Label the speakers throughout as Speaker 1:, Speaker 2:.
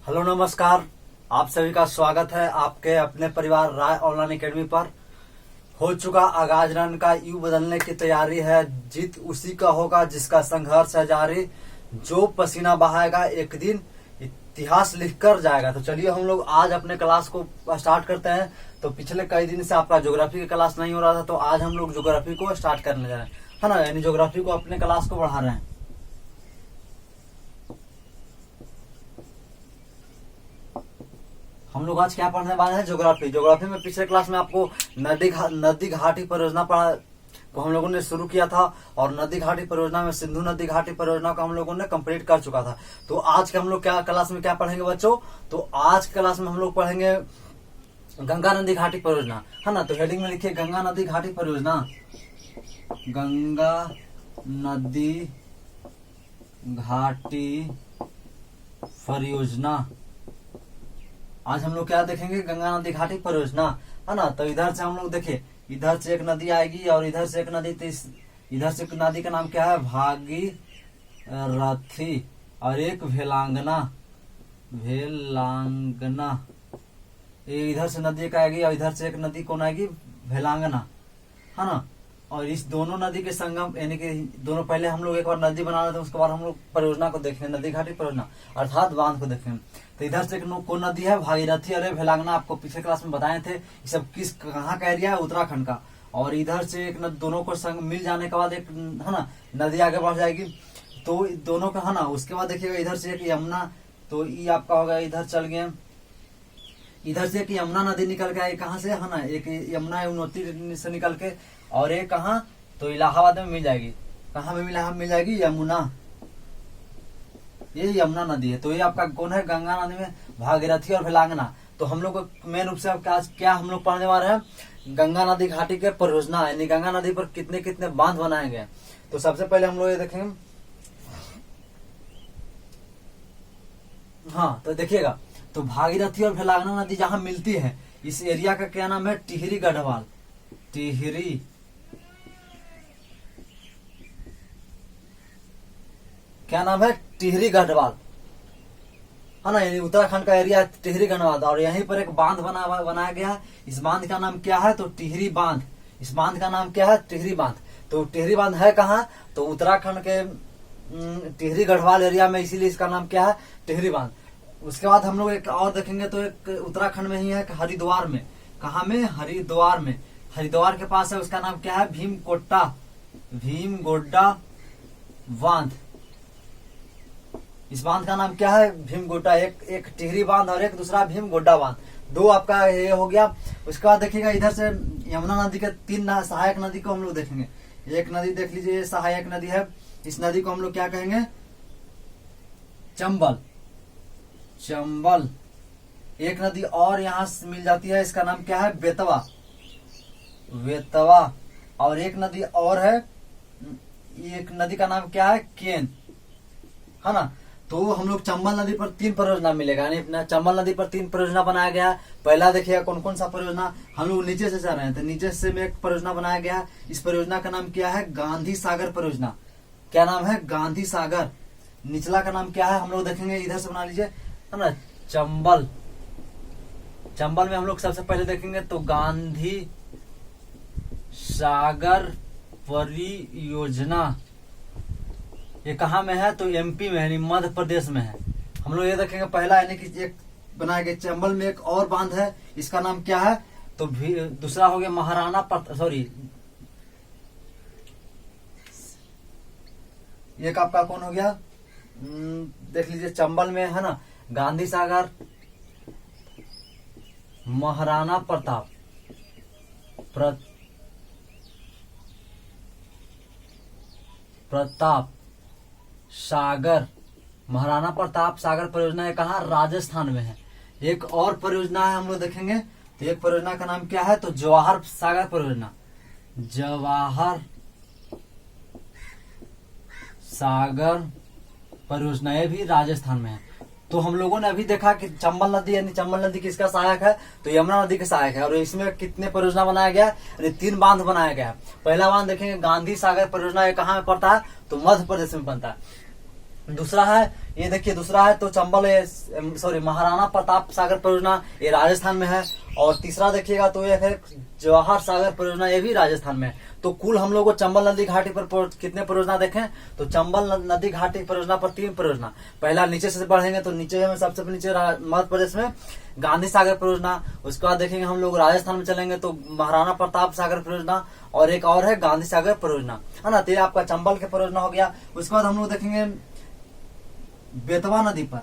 Speaker 1: Hello नमस्कार। आप सभी का स्वागत है आपके अपने परिवार राय ऑनलाइन एकेडमी पर। हो चुका आगाज रन का यू बदलने की तैयारी है। जीत उसी का होगा जिसका संघर्ष है जारी। जो पसीना बहाएगा एक दिन इतिहास लिखकर जाएगा। तो चलिए हम लोग आज अपने क्लास को स्टार्ट करते हैं। तो पिछले कई दिन से आपका ज्योग्राफी का क्लास नहीं हो रहा था, तो आज हम लोग ज्योग्राफी को स्टार्ट करने जा रहे हैं, है ना। यानी ज्योग्राफी को अपने क्लास को बढ़ा रहे हैं। हम लोग आज क्या पढ़ने वाले हैं? ज्योग्राफी। ज्योग्राफी में पिछले क्लास में आपको नदी घाटी परियोजना पढ़ा को हम लोगों ने शुरू किया था, और नदी घाटी परियोजना में सिंधु नदी घाटी परियोजना को हम लोगों ने कंप्लीट कर चुका था। तो आज के हम लोग क्या क्लास में क्या पढ़ेंगे बच्चों? तो आज क्लास में हम लोग पढ़ेंगे गंगा नदी घाटी परियोजना, है ना। तो हेडिंग में लिखिए गंगा नदी घाटी परियोजना। गंगा नदी घाटी परियोजना। आज हम लोग क्या देखेंगे? गंगा नदी घाटी परियोजना, है ना। तो इधर से हम लोग देखे, इधर से एक नदी आएगी और इधर से एक नदी। इधर से एक नदी का नाम क्या है? भागीरथी। और एक भेलांगना। इधर से नदी एक आएगी और इधर से एक नदी कौन आएगी? भेलांगना, है ना। और इस दोनों नदी के संगम, यानी कि दोनों, पहले हम लोग एक बार नदी बना रहे थे, उसके बाद हम लोग परियोजना को देखेंगे, नदी घाटी परियोजना अर्थात बांध को देखेंगे। तो इधर से कौन नदी है? भागीरथी और भेलांगना। आपको पिछले क्लास में बताए थे ये सब कहाँ का एरिया है? उत्तराखंड का। और इधर से एक दोनों को संग मिल जाने के बाद एक, है ना, नदी आगे बढ़ जाएगी। तो दोनों का, है ना। उसके बाद देखिएगा इधर से एक यमुना, तो ये आपका होगा, इधर चल गए। इधर से एक यमुना नदी निकल के आई, कहाँ से, है ना, एक यमुना यमुनोत्री से निकल के, और एक कहाँ? तो इलाहाबाद में मिल जाएगी। कहाँ में मिल जाएगी? यमुना। ये यमुना नदी है। तो ये आपका कौन है? गंगा नदी में भागीरथी और भेलांगना। तो हम लोग मेन रूप से क्या हम लोग पढ़ने वाले हैं? गंगा नदी घाटी के परियोजना, यानी गंगा नदी पर कितने कितने बांध बनाए गए। तो सबसे पहले हम लोग ये देखेंगे। हाँ, तो देखिएगा, तो भागीरथी और भेलांगना नदी जहां मिलती है, इस एरिया का क्या नाम है? टिहरी गढ़वाल। टिहरी क्या नाम है? टिहरी गढ़वाल, है ना। यानी उत्तराखंड का एरिया टिहरी गढ़वाल। और यहीं पर एक बांध बनाया गया है। इस बांध का नाम क्या है? तो टिहरी बांध। इस बांध का नाम क्या है? टिहरी बांध। तो टिहरी बांध है कहाँ? तो उत्तराखंड के टिहरी गढ़वाल एरिया में, इसीलिए इसका नाम क्या है? टिहरी बांध। उसके बाद हम लोग एक और देखेंगे, तो एक उत्तराखंड में ही है, हरिद्वार में। कहा में? हरिद्वार में। हरिद्वार के पास है, उसका नाम क्या है? भीमगोड्डा बांध। इस बांध का नाम क्या है? भीमगोड्डा। एक टिहरी बांध और एक दूसरा भीमगोड्डा बांध। दो आपका ये हो गया। उसके बाद देखिएगा इधर से यमुना नदी के तीन सहायक नदी को हम लोग देखेंगे। एक नदी देख लीजिए, ये सहायक नदी है। इस नदी को हम लोग क्या कहेंगे? चंबल। एक नदी और यहाँ से मिल जाती है, इसका नाम क्या है? बेतवा। और एक नदी और है, एक नदी का नाम क्या है? केन, है ना। तो हम लोग चंबल नदी पर 3 परियोजना मिलेगा, यानी चंबल नदी पर 3 परियोजना बनाया गया। पहला देखिएगा कौन कौन सा परियोजना। हम लोग नीचे से चल रहे हैं, तो नीचे से में एक परियोजना बनाया गया। इस परियोजना का नाम क्या है? गांधी सागर परियोजना। क्या नाम है? गांधी सागर। निचला का नाम क्या है? हम लोग देखेंगे, इधर से बना लीजिए, है ना, चंबल में हम लोग सबसे पहले देखेंगे तो गांधी सागर परियोजना। ये कहाँ में है? तो एमपी में, यानी मध्य प्रदेश में है। हम लोग ये देखेंगे पहला, यानी कि एक बनाया गया। चंबल में एक और बांध है, इसका नाम क्या है? तो दूसरा हो गया महाराणा सॉरी, एक आपका कौन हो गया? देख लीजिए, चंबल में है ना, गांधी सागर, महाराणा प्रताप सागर, महाराणा प्रताप सागर परियोजना है। कहाँ? राजस्थान में है। एक और परियोजना है, हम लोग देखेंगे। तो एक परियोजना का नाम क्या है? तो जवाहर सागर परियोजना। जवाहर सागर परियोजना, ये भी राजस्थान में है। तो हम लोगों ने अभी देखा कि चंबल नदी, यानी चंबल नदी किसका सहायक है? तो यमुना नदी का सहायक है। और इसमें कितने परियोजना बनाया गया? यानी 3 बांध बनाया गया। पहला बांध देखेंगे गांधी सागर परियोजना, ये कहाँ में पड़ता है? तो मध्य प्रदेश में बनता है। दूसरा है, ये देखिए दूसरा है तो चंबल सॉरी महाराणा प्रताप सागर परियोजना, ये राजस्थान में है। और तीसरा देखिएगा तो ये है जवाहर सागर परियोजना, ये भी राजस्थान में है। तो कुल हम लोग को चंबल नदी घाटी पर कितने परियोजना देखें तो चंबल नदी घाटी परियोजना पर 3 परियोजना। पहला नीचे से बढ़ेंगे तो नीचे में सबसे नीचे मध्य प्रदेश में गांधी सागर परियोजना। उसके बाद देखेंगे हम लोग राजस्थान में चलेंगे तो महाराणा प्रताप सागर परियोजना, और एक और है गांधी सागर परियोजना, है ना। तो ये आपका चंबल के परियोजना हो गया। उसके बाद हम लोग देखेंगे बेतवा नदी पर,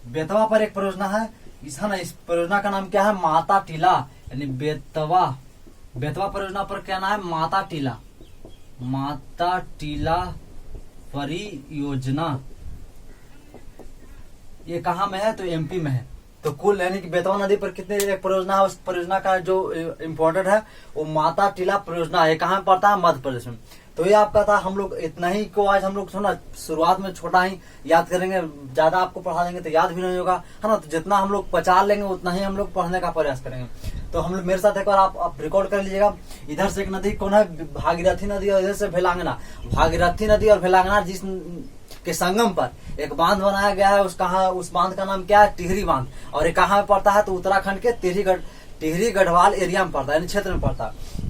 Speaker 1: बेतवा पर एक परियोजना है, है ना। इस परियोजना का नाम क्या है, माता टीला, यानी बेतवा परियोजना पर क्या नाम है, माता टीला परियोजना। ये कहाँ में है तो एमपी में है। तो कुल यानी कि बेतवा नदी पर कितने एक परियोजना है, उस परियोजना का जो इम्पोर्टेंट है वो माता टीला परियोजना है। कहाँ पड़ता है, मध्य प्रदेश में। तो ये आपका था, हम लोग इतना ही को आज हम लोग सुना, शुरुआत में छोटा ही याद करेंगे, ज्यादा आपको पढ़ा देंगे तो याद भी नहीं होगा, है ना। तो जितना हम लोग पचा लेंगे उतना ही हम लोग पढ़ने का प्रयास करेंगे। तो हम लोग मेरे साथ एक बार आप रिकॉर्ड कर लीजिएगा। इधर से एक नदी कौन है, भागीरथी नदी, और इधर से भेलांगना। भागीरथी नदी और भेलांगना जिस के संगम पर एक बांध बनाया गया है, उस बांध का नाम क्या है, टिहरी बांध। और ये कहाँ पड़ता है तो उत्तराखंड के टिहरी गढ़वाल एरिया में पड़ता है, यानी क्षेत्र में पड़ता है।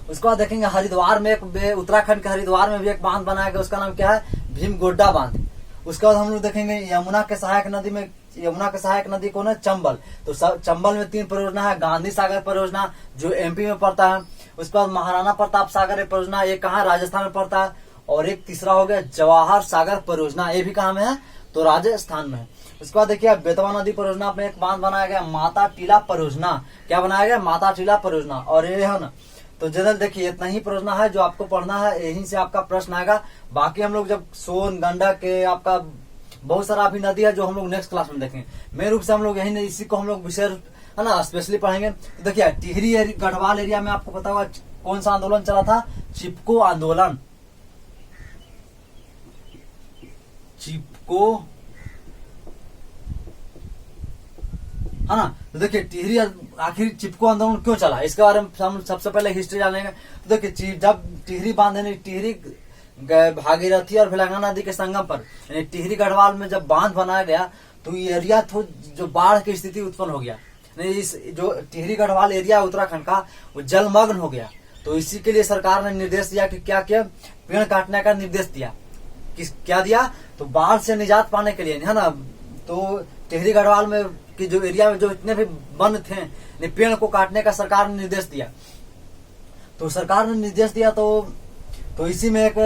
Speaker 1: उसके बाद देखेंगे हरिद्वार में उत्तराखंड के हरिद्वार में भी एक बांध बनाया गया, उसका नाम क्या है, भीमगोड्डा बांध। उसके बाद हम लोग देखेंगे यमुना के सहायक नदी कौन है, चंबल। तो चंबल में 3 परियोजना है, गांधी सागर परियोजना जो एमपी में पड़ता है। उसके बाद महाराणा प्रताप सागर परियोजना, ये कहाँ, राजस्थान में पड़ता है। और एक तीसरा हो गया जवाहर सागर परियोजना, ये भी कहाँ में है तो राजस्थान में है। उसके बाद देखिए बेतवा नदी परियोजना में एक बांध बनाया गया, माता टीला परियोजना। क्या बनाया गया, माता टीला परियोजना। और ये है ना, तो जनरल देखिए इतना ही परियोजना है जो आपको पढ़ना है, यहीं से आपका प्रश्न आएगा। बाकी हम लोग जब सोन गंडक के आपका बहुत सारा अभी नदी है जो हम लोग नेक्स्ट क्लास में देखेंगे। मेन रूप से हम लोग यही इसी को हम लोग विषय है ना स्पेशली पढ़ेंगे। तो देखिए टिहरी गढ़वाल एरिया में आपको पता होगा कौन सा आंदोलन चला था, चिपको आंदोलन, चिपको, है ना। तो देखिए टिहरी आखिर चिपको आंदोलन क्यों चला, इसके बारे में हम सबसे पहले हिस्ट्री जानेंगे। तो देखिए जब टिहरी बांध यानी टिहरी भागीरथी और भेलांगना नदी के संगम पर यानी टिहरी गढ़वाल में जब बांध बनाया गया तो ये एरिया जो बाढ़ की स्थिति उत्पन्न हो गया, इस जो टिहरी गढ़वाल एरिया उत्तराखंड का वो जलमग्न हो गया। तो इसी के लिए सरकार ने निर्देश दिया कि क्या किया, पेड़ काटने का निर्देश दिया। क्या दिया तो बाढ़ से निजात पाने के लिए, है ना। तो टिहरी गढ़वाल में की जो एरिया में जो इतने भी वन थे पेड़ को काटने का सरकार ने निर्देश दिया। तो सरकार ने निर्देश दिया तो इसी में एक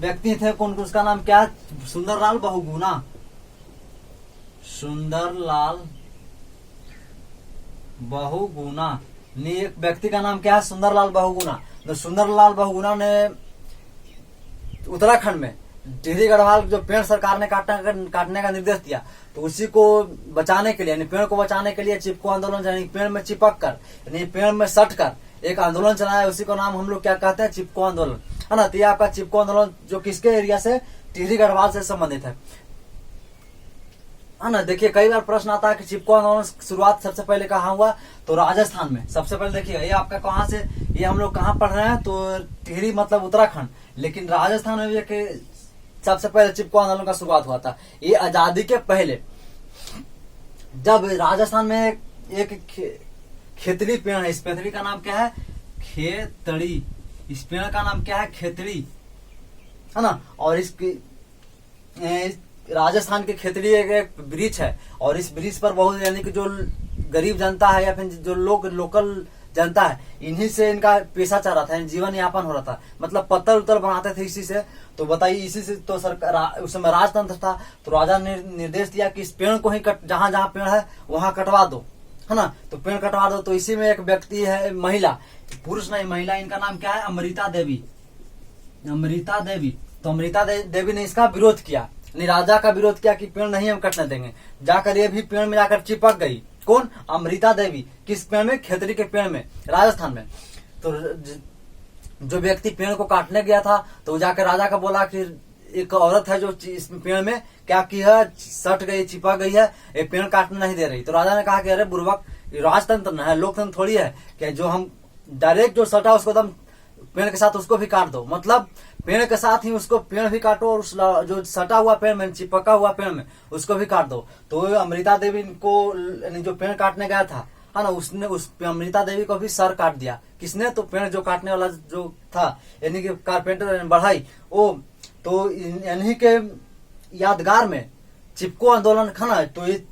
Speaker 1: व्यक्ति थे कौन, उसका नाम क्या, सुंदरलाल बहुगुणा। सुंदरलाल बहुगुणा, एक व्यक्ति का नाम क्या है, सुंदरलाल बहुगुणा। तो सुंदरलाल बहुगुणा ने उत्तराखंड में टिहरी गढ़वाल जो पेड़ सरकार ने काटने का निर्देश दिया, तो उसी को बचाने के लिए यानी पेड़ को बचाने के लिए चिपको आंदोलन, यानी पेड़ में चिपक कर यानी पेड़ में सट कर एक आंदोलन चलाया, उसी को नाम हम लोग क्या कहते हैं, चिपको आंदोलन, है ना। तो ये आपका चिपको आंदोलन जो किसके एरिया से, टिहरी गढ़वाल से संबंधित है ना। देखिए कई बार प्रश्न आता है कि चिपको आंदोलन शुरुआत सबसे पहले कहाँ हुआ, तो राजस्थान में। सबसे पहले देखिए ये आपका कहाँ से, ये हम लोग कहाँ पढ़ रहे हैं तो टिहरी मतलब उत्तराखंड, लेकिन राजस्थान में भी सबसे पहले चिपको आंदोलन का शुरुआत हुआ था। ये आजादी के पहले जब राजस्थान में एक खेतड़ी पेड़ है, इस पेड़ का नाम क्या है, खेतड़ी, इस पेड़ का नाम क्या है, खेतड़ी, है ना। और इसकी राजस्थान के खेतड़ी एक वृक्ष है, और इस वृक्ष पर बहुत यानी कि जो गरीब जनता है या फिर जो लोग लोकल जनता है, इन्हीं से इनका पेशा चल रहा था, जीवन यापन हो रहा था, मतलब पत्थर उत्तर बनाते थे इसी से। तो बताइए इसी से तो सरकार उस समय राजतंत्र था, तो राजा ने निर्देश दिया कि इस पेड़ को ही जहां जहां पेड़ है वहां कटवा दो, है ना। तो पेड़ कटवा दो। तो इसी में एक व्यक्ति है, महिला, पुरुष नहीं महिला, इनका नाम क्या है, अमृता देवी। अमृता देवी, तो अमृता देवी ने इसका विरोध किया, राजा का विरोध किया कि पेड़ नहीं हम कटने देंगे। जाकर ये भी पेड़ में जाकर चिपक गई, कौन, अमृता देवी। किस पेड़ में, खेतड़ी के पेड़ में, राजस्थान में। तो जो व्यक्ति पेड़ को काटने गया था तो जाकर राजा का बोला कि एक औरत है जो इस पेड़ में क्या की है, सट गई, चिपक गई है, ये पेड़ काटने नहीं दे रही। तो राजा ने कहा कि अरे बुर्बक, राजतंत्र न है, लोकतंत्र थोड़ी है कि जो हम डायरेक्ट जो सटा उसको एकदम पेड़ के साथ उसको भी काट दो। मतलब पेड़ के साथ ही उसको पेड़ भी काटो और उस जो सटा हुआ पेड़ में चिपका हुआ पेड़ में उसको भी काट दो। तो अमृता देवी को जो पेड़ काटने गया था है ना, उसने उस अमृता देवी को भी सर काट दिया। किसने? तो पेड़ जो काटने वाला जो था यानी कि कारपेंटर बढ़ाई वो। तो इन्हीं के यादगार में चिपको आंदोलन था ना, तो ये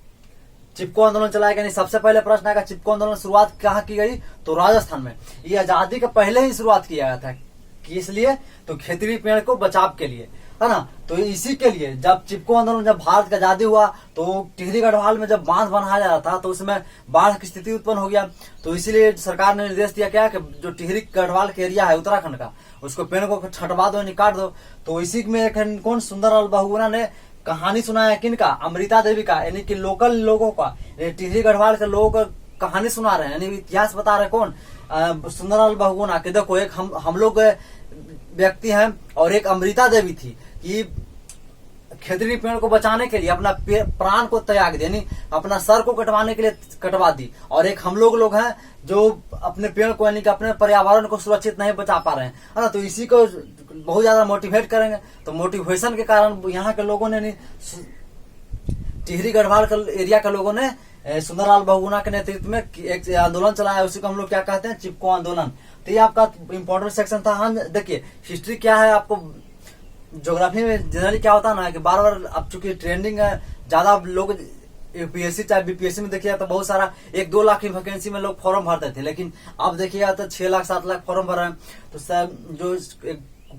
Speaker 1: चिपको आंदोलन चलाया गया। सबसे पहले प्रश्न आएगा चिपको आंदोलन शुरुआत कहाँ की गई? तो राजस्थान में। ये आजादी के पहले ही शुरुआत किया गया था। किस लिए? तो खेतरी पेड़ को बचाव के लिए, है ना। तो इसी के लिए जब चिपको आंदोलन, जब भारत का आजादी हुआ तो टिहरी गढ़वाल में जब बांध बनाया जा रहा था तो उसमें बाढ़ की स्थिति उत्पन्न हो गया। तो इसीलिए सरकार ने निर्देश दिया क्या कि जो टिहरी गढ़वाल के एरिया है उत्तराखंड का, उसको पेड़ को छटवा दो, काट दो। तो इसी में एक कौन सुंदरलाल बहुगुणा ने कहानी सुनाया, किनका? अमृता देवी का, यानी कि लोकल लोगों का, टिहरी गढ़वाल के लोगों का कहानी सुना रहे हैं, यानी इतिहास बता रहे। कौन? सुंदरलाल बहुगुणा के। देखो एक हम लोग व्यक्ति हैं और एक अमृता देवी थी कि खेतरी पेड़ को बचाने के लिए अपना प्राण को त्याग दी, यानी अपना सर को कटवाने के लिए कटवा दी। और एक हम लोग हैं जो अपने पेड़ को यानी कि अपने पर्यावरण को सुरक्षित नहीं बचा पा रहे हैं, है ना। तो इसी को बहुत ज्यादा मोटिवेट करेंगे। तो मोटिवेशन के कारण यहाँ के लोगों ने, टिहरी गढ़वाल के एरिया के लोगों ने सुंदरलाल बहुगुणा के नेतृत्व में एक आंदोलन चलाया। उसी को हम लोग क्या कहते हैं? चिपको आंदोलन। तो ये आपका इंपॉर्टेंट सेक्शन था। हाँ देखिए हिस्ट्री क्या है, आपको ज्योग्राफी में जनरली क्या होता है ना कि बार बार अब चूंकि ट्रेंडिंग है, ज्यादा लोग यूपीएससी चाहे बीपीएससी में देखिए तो बहुत सारा 1-2 लाख की वैकेंसी में लोग फॉर्म भरते थे, लेकिन अब देखिएगा तो 6 लाख 7 लाख फॉर्म भर रहे हैं। तो सर जो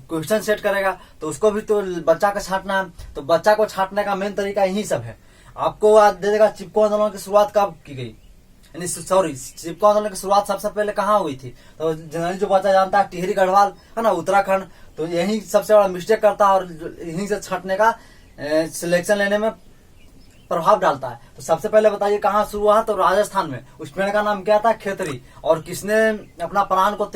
Speaker 1: क्वेश्चन सेट करेगा तो उसको भी तो बच्चा का छांटना है। तो बच्चा को छांटने का मेन तरीका यही सब है। आपको आज दे देगा चिपको आंदोलन की शुरुआत कब की गई, यानी सॉरी चिपको आंदोलन की शुरुआत सबसे पहले कहाँ हुई थी? तो जनरली जो बच्चा जानता है टिहरी गढ़वाल, है ना, उत्तराखंड। तो यही सबसे बड़ा मिस्टेक करता है और यहीं से छांटने का सिलेक्शन लेने में प्रभाव डालता है। तो सबसे पहले बताइए कहाँ शुरू हुआ? तो राजस्थान में। उस पेड़ का नाम क्या था? खेतरी। और किसने अपना प्राण को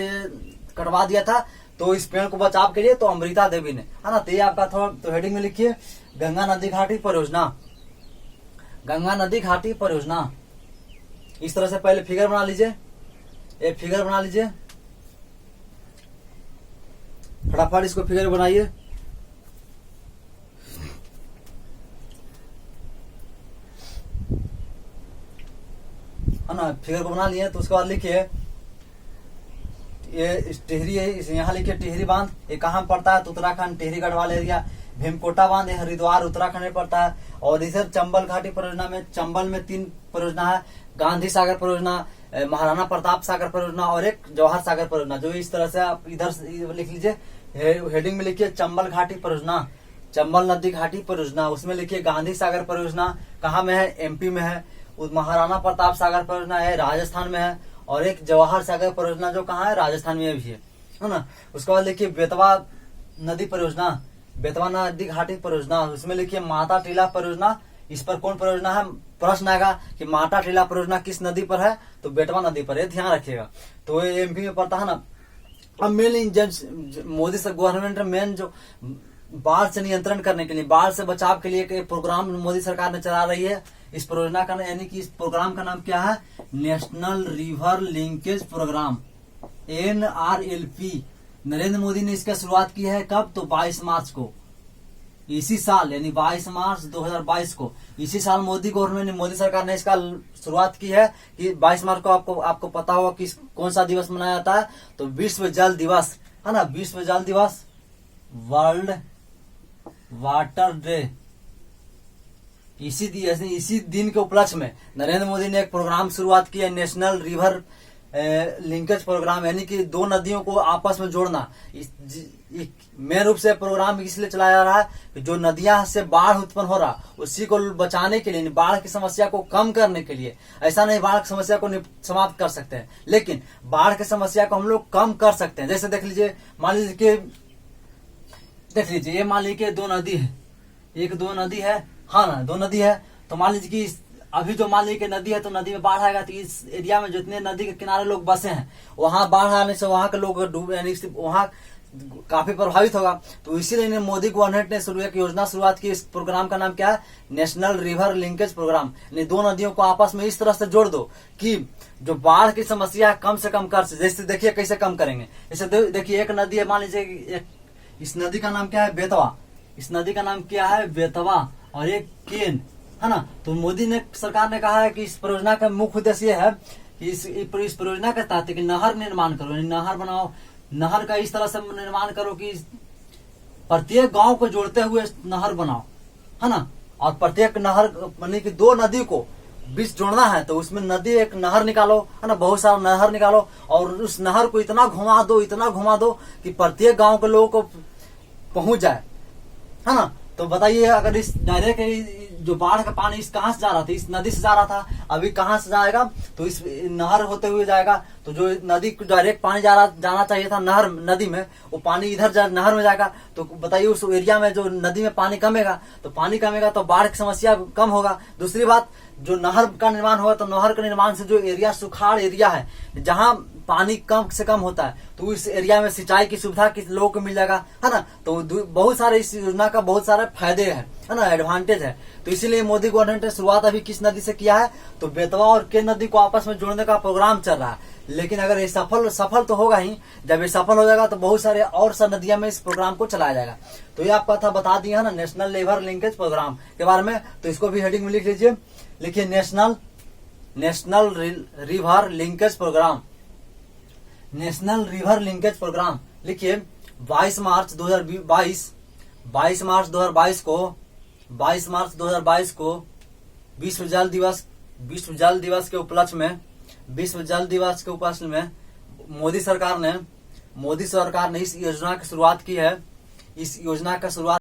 Speaker 1: कटवा दिया था? तो इस पेड़ को बचाव के लिए तो अमृता देवी ने, है ना। तो ये आपका थोड़ा तो हेडिंग में लिखिए गंगा नदी घाटी परियोजना। गंगा नदी घाटी परियोजना इस तरह से पहले फिगर बना लीजिए, एक फिगर बना लीजिए, फटाफट इसको फिगर बनाइए। है ना, फिगर को बना लिए। तो उसके बाद लिखिए ये टिहरी है, यहाँ लिखिए टिहरी बांध। ये कहाँ पड़ता है? तो उत्तराखंड टिहरी गढ़वाल एरिया। भीमकोटा बांध हरिद्वार उत्तराखंड में पड़ता है। और इधर चंबल घाटी परियोजना में, चंबल में 3 परियोजना है, गांधी सागर परियोजना, महाराणा प्रताप सागर परियोजना और एक जवाहर सागर परियोजना। जो इस तरह से आप इधर लिख लीजिए, हेडिंग में लिखिए चंबल घाटी परियोजना, चंबल नदी घाटी परियोजना। उसमें लिखिए गांधी सागर परियोजना कहाँ में है? एमपी में है। महाराणा प्रताप सागर परियोजना है राजस्थान में है। और एक जवाहर सागर परियोजना जो कहाँ है? राजस्थान में भी है ना। उसके बाद लिखिए बेतवा नदी परियोजना, बेतवा नदी घाटी परियोजना। उसमें लिखिए माता टीला परियोजना। इस पर कौन परियोजना है? प्रश्न आएगा कि माता टीला परियोजना किस नदी पर है? तो बेतवा नदी पर है, ध्यान रखिएगा। तो ये एमपी में पड़ता है ना। अब मेन मोदी से गवर्नमेंट मेन जो बाढ़ से नियंत्रण करने के लिए, बाढ़ से बचाव के लिए एक प्रोग्राम मोदी सरकार ने चला रही है। इस परियोजना का यानी कि इस प्रोग्राम का नाम क्या है? National River Linkage Programme, NRLP। Narendra Modi ने इसका शुरुआत की है कब? तो 22 मार्च को, इसी साल, यानी 22 मार्च 2022 को। इसी साल मोदी सरकार ने इसका शुरुआत की है कि 22 मार्च को आपको पता होगा कि कौन सा दिवस मनाया जाता है? तो विश्व जल दिवस, है ना, विश्व जल दिवस, वर्ल्ड वाटर डे। इसी दिन के उपलक्ष्य में नरेंद्र मोदी ने एक प्रोग्राम शुरुआत किया, नेशनल रिवर लिंकेज प्रोग्राम, यानी कि 2 नदियों को आपस में जोड़ना। मेन रूप से प्रोग्राम इसलिए चलाया जा रहा है कि जो नदियां से बाढ़ उत्पन्न हो रहा उसी को बचाने के लिए, बाढ़ की समस्या को कम करने के लिए। ऐसा नहीं बाढ़ की समस्या को समाप्त कर सकते हैं, लेकिन बाढ़ की समस्या को हम लोग कम कर सकते हैं। जैसे देख लीजिए, मान लीजिए ये मान लीजिए 2 नदी है, 1-2 नदी है, हाँ ना 2 नदी है। तो मान लीजिए कि अभी जो मान लीजिए नदी है तो नदी में बाढ़ आएगा, तो इस एरिया में जितने नदी के किनारे लोग बसे हैं वहां बाढ़ आने से वहां के लोग डूबे, यानी वहां काफी प्रभावित होगा। तो इसीलिए मोदी गवर्नमेंट ने एक योजना शुरुआत की। इस प्रोग्राम का नाम क्या है? National River Linkage Programme. यानी 2 नदियों को आपस में इस तरह से जोड़ दो कि जो बाढ़ की समस्या है कम से कम कर। जैसे देखिए कैसे कम करेंगे। जैसे देखिए एक नदी है, मान लीजिए इस नदी का नाम क्या है? बेतवा। इस नदी का नाम क्या है? बेतवा। और एक केन, है ना। तो मोदी ने सरकार ने कहा है कि इस परियोजना का मुख्य उद्देश्य ये है कि इस परियोजना के तहत कि नहर निर्माण करो, यानी नहर बनाओ। नहर का इस तरह से निर्माण करो कि प्रत्येक गांव को जोड़ते हुए नहर बनाओ, है ना। और प्रत्येक नहर यानी कि 2 नदी को बीच जोड़ना है तो उसमें नदी एक नहर निकालो, है ना, बहुत सारा नहर निकालो और उस नहर को इतना घुमा दो कि प्रत्येक गांव के लोगों को पहुंच जाए, है ना। तो बताइए, अगर इस डायरेक्ट जो बाढ़ का पानी इस कहां से जा रहा था? इस नदी से जा रहा था। अभी कहां से जाएगा? तो इस नहर होते हुए जाएगा। तो जो नदी को डायरेक्ट पानी जाना चाहिए था नदी में, वो पानी इधर नहर में जाएगा। तो बताइए, उस एरिया में जो नदी में पानी कमेगा तो बाढ़ की समस्या कम होगा। दूसरी बात, जो नहर का निर्माण होगा तो नहर के निर्माण से जो एरिया सुखाड़ एरिया है, जहां पानी कम से कम होता है, तो इस एरिया में सिंचाई की सुविधा किस लोगों को मिल जाएगा, है ना। तो बहुत सारे इस योजना का बहुत सारे फायदे हैं, है ना, एडवांटेज है। तो इसीलिए मोदी गवर्नमेंट ने शुरुआत अभी किस नदी से किया है? तो बेतवा और केन नदी को आपस में जोड़ने का प्रोग्राम चल रहा है। लेकिन अगर ये सफल तो होगा ही। जब ये सफल हो जाएगा तो बहुत सारे और सा नदियां में इस प्रोग्राम को चलाया जाएगा। तो ये आपका था बता दिया है ना, नेशनल रिवर लिंकेज प्रोग्राम के बारे में। तो इसको भी हेडिंग में लिख लीजिए, लिखिए National River Linkage Programme. National River Linkage Programme लिखिए। 22 मार्च 2022 को विश्व जल दिवस के उपलक्ष्य में मोदी सरकार ने इस योजना की शुरुआत की है। इस योजना का शुरुआत